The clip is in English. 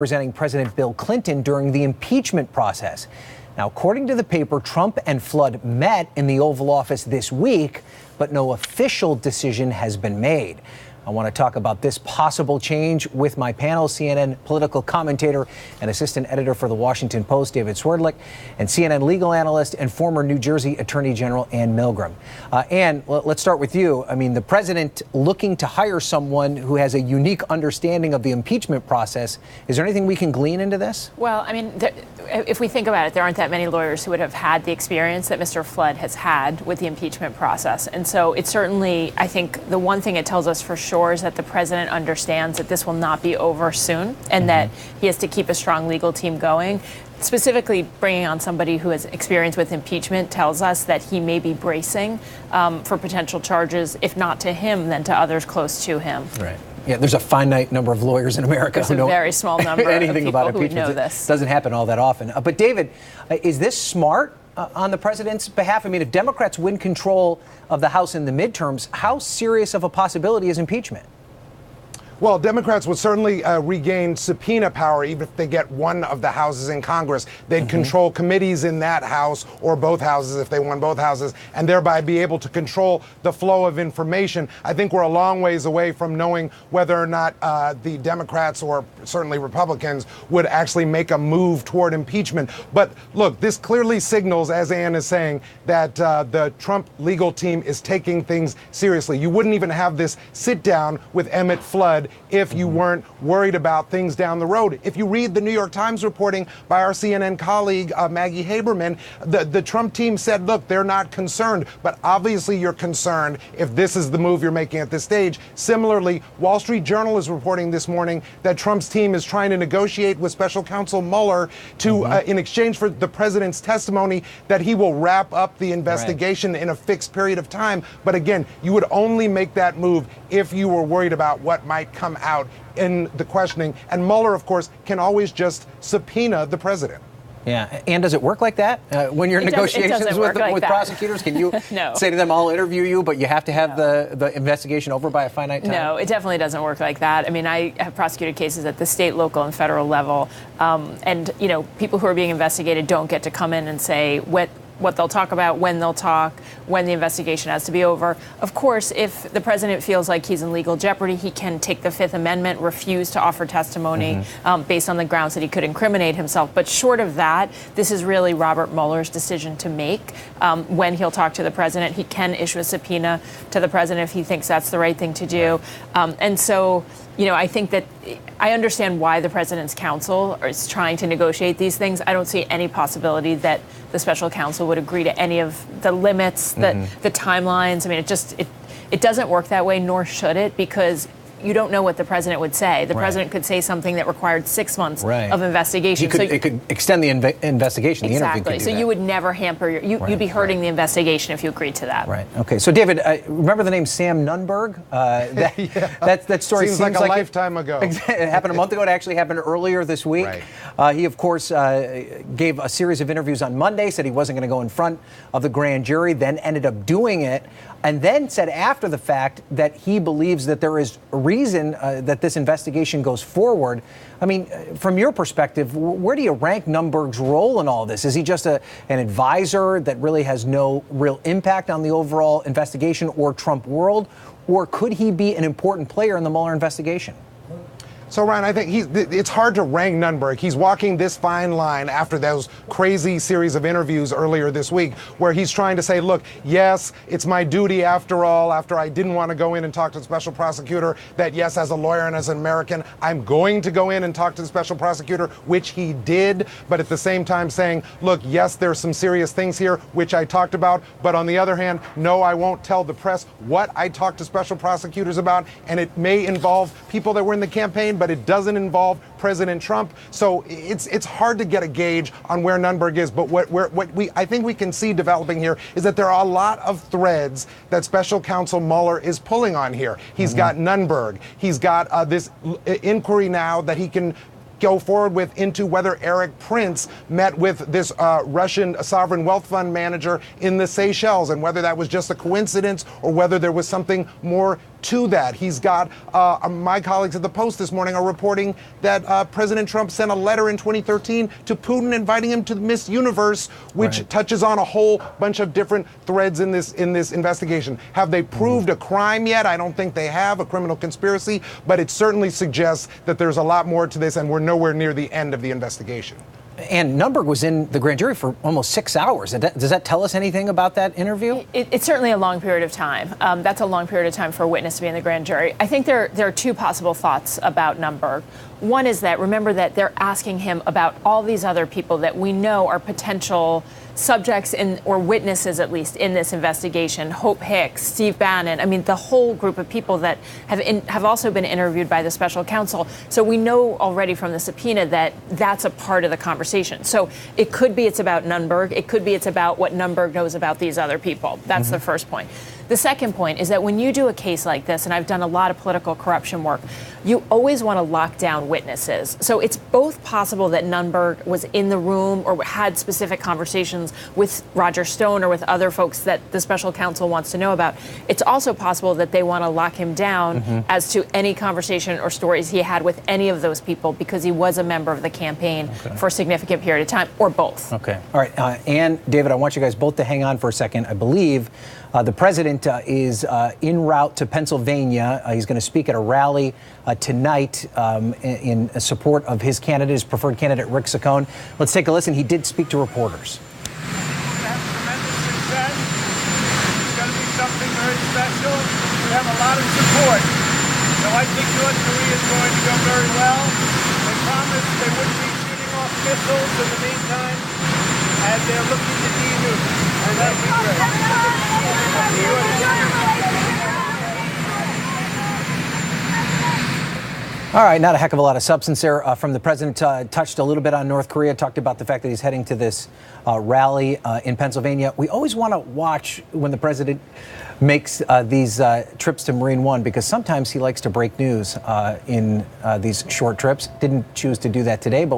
representing President Bill Clinton during the impeachment process. Now, according to the paper, Trump and Flood met in the Oval Office this week, but no official decision has been made. I want to talk about this possible change with my panel, CNN political commentator and assistant editor for The Washington Post, David Swerdlick, and CNN legal analyst and former New Jersey Attorney General Ann Milgram. Ann, let's start with you. I mean, the president looking to hire someone who has a unique understanding of the impeachment process. Is there anything we can glean into this? Well, I mean, if we think about it, there aren't that many lawyers who would have had the experience that Mr. Flood has had with the impeachment process. And so it's certainly, I think, the one thing it tells us for sure is that the president understands that this will not be over soon and that he has to keep a strong legal team going. Specifically, bringing on somebody who has experience with impeachment tells us that he may be bracing for potential charges, if not to him, then to others close to him. Right. Yeah, there's a finite number of lawyers in America who know a very small number anything of people about who impeachment. know this. It doesn't happen all that often. But David, is this smart on the president's behalf? I mean, if Democrats win control of the House in the midterms, how serious of a possibility is impeachment? Well, Democrats would certainly regain subpoena power even if they get one of the houses in Congress. They'd control committees in that house or both houses if they won both houses, and thereby be able to control the flow of information. I think we're a long ways away from knowing whether or not the Democrats or certainly Republicans would actually make a move toward impeachment. But look, this clearly signals, as Ann is saying, that the Trump legal team is taking things seriously. You wouldn't even have this sit down with Emmett Flood if you weren't worried about things down the road. If you read the New York Times reporting by our CNN colleague, Maggie Haberman, the Trump team said, look, they're not concerned, but obviously you're concerned if this is the move you're making at this stage. Similarly, Wall Street Journal is reporting this morning that Trump's team is trying to negotiate with special counsel Mueller to, in exchange for the president's testimony, that he will wrap up the investigation in a fixed period of time. But again, you would only make that move if you were worried about what might come out in the questioning. And Mueller, of course, can always just subpoena the president. Yeah. And does it work like that? When you're in negotiations with prosecutors, can you No. say to them, I'll interview you, but you have to have the investigation over by a finite time? No, it definitely doesn't work like that. I mean, I have prosecuted cases at the state, local, and federal level. And, you know, people who are being investigated don't get to come in and say what they'll talk about, when they'll talk, when the investigation has to be over. Of course, if the president feels like he's in legal jeopardy, he can take the Fifth Amendment, refuse to offer testimony based on the grounds that he could incriminate himself. But short of that, this is really Robert Mueller's decision to make. When he'll talk to the president, he can issue a subpoena to the president if he thinks that's the right thing to do. And so, you know, I think that I understand why the president's counsel is trying to negotiate these things. I don't see any possibility that the special counsel would agree to any of the limits, the timelines. I mean, it doesn't work that way, nor should it, because you don't know what the president would say. The president could say something that required 6 months of investigation. It could extend the investigation. The exactly. interview could do so that. You would never hamper you'd be hurting the investigation if you agreed to that. Right. Okay. So, David, remember the name Sam Nunberg? That story seems like a lifetime ago. It happened a month ago. It actually happened earlier this week. Right. He, of course, gave a series of interviews on Monday, said he wasn't going to go in front of the grand jury, then ended up doing it, and then said after the fact that he believes that there is reason that this investigation goes forward. I mean, from your perspective, where do you rank Nunberg's role in all this? Is he just an advisor that really has no real impact on the overall investigation or Trump world? Or could he be an important player in the Mueller investigation? So, Ryan, I think it's hard to rank Nunberg. He's walking this fine line after those crazy series of interviews earlier this week where he's trying to say, look, yes, it's my duty after all, after I didn't want to go in and talk to the special prosecutor, that yes, as a lawyer and as an American, I'm going to go in and talk to the special prosecutor, which he did, but at the same time saying, look, yes, there's some serious things here, which I talked about, but on the other hand, no, I won't tell the press what I talked to special prosecutors about, and it may involve people that were in the campaign, but it doesn't involve President Trump. So it's hard to get a gauge on where Nunberg is. But I think we can see developing here is that there are a lot of threads that Special Counsel Mueller is pulling on here. He's got Nunberg. He's got this inquiry now that he can go forward with into whether Eric Prince met with this Russian sovereign wealth fund manager in the Seychelles, and whether that was just a coincidence or whether there was something more to that. He's got, my colleagues at the Post this morning are reporting that President Trump sent a letter in 2013 to Putin inviting him to Miss Universe, which touches on a whole bunch of different threads in this investigation. Have they proved a crime yet? I don't think they have, a criminal conspiracy, but it certainly suggests that there's a lot more to this, and we're nowhere near the end of the investigation. And Nunberg was in the grand jury for almost 6 hours. Does that tell us anything about that interview? It's certainly a long period of time. That's a long period of time for a witness to be in the grand jury. I think there are two possible thoughts about Nunberg. One is that, remember that they're asking him about all these other people that we know are potential subjects or witnesses, at least, in this investigation. Hope Hicks, Steve Bannon. I mean, the whole group of people that have also been interviewed by the special counsel. So we know already from the subpoena that that's a part of the conversation. So it could be it's about Nunberg. It could be it's about what Nunberg knows about these other people. That's the first point. The second point is that when you do a case like this, and I've done a lot of political corruption work, you always want to lock down witnesses. So it's both possible that Nunberg was in the room or had specific conversations with Roger Stone or with other folks that the special counsel wants to know about. It's also possible that they want to lock him down as to any conversation or stories he had with any of those people because he was a member of the campaign for a significant period of time, or both. Okay. All right. Ann, David, I want you guys both to hang on for a second. I believe the president is en route to Pennsylvania. He's going to speak at a rally tonight in support of his candidate, his preferred candidate, Rick Saccone. Let's take a listen. He did speak to reporters. Have tremendous success. It's going to be something very special. We have a lot of support. So I think North Korea is going to go very well. They promised they wouldn't be shooting off missiles in the meantime, and they're looking to de-nuke. And that'll be great. All right, not a heck of a lot of substance there from the president. Touched a little bit on North Korea, talked about the fact that he's heading to this rally in Pennsylvania. We always want to watch when the president makes these trips to Marine One, because sometimes he likes to break news in these short trips. Didn't choose to do that today, but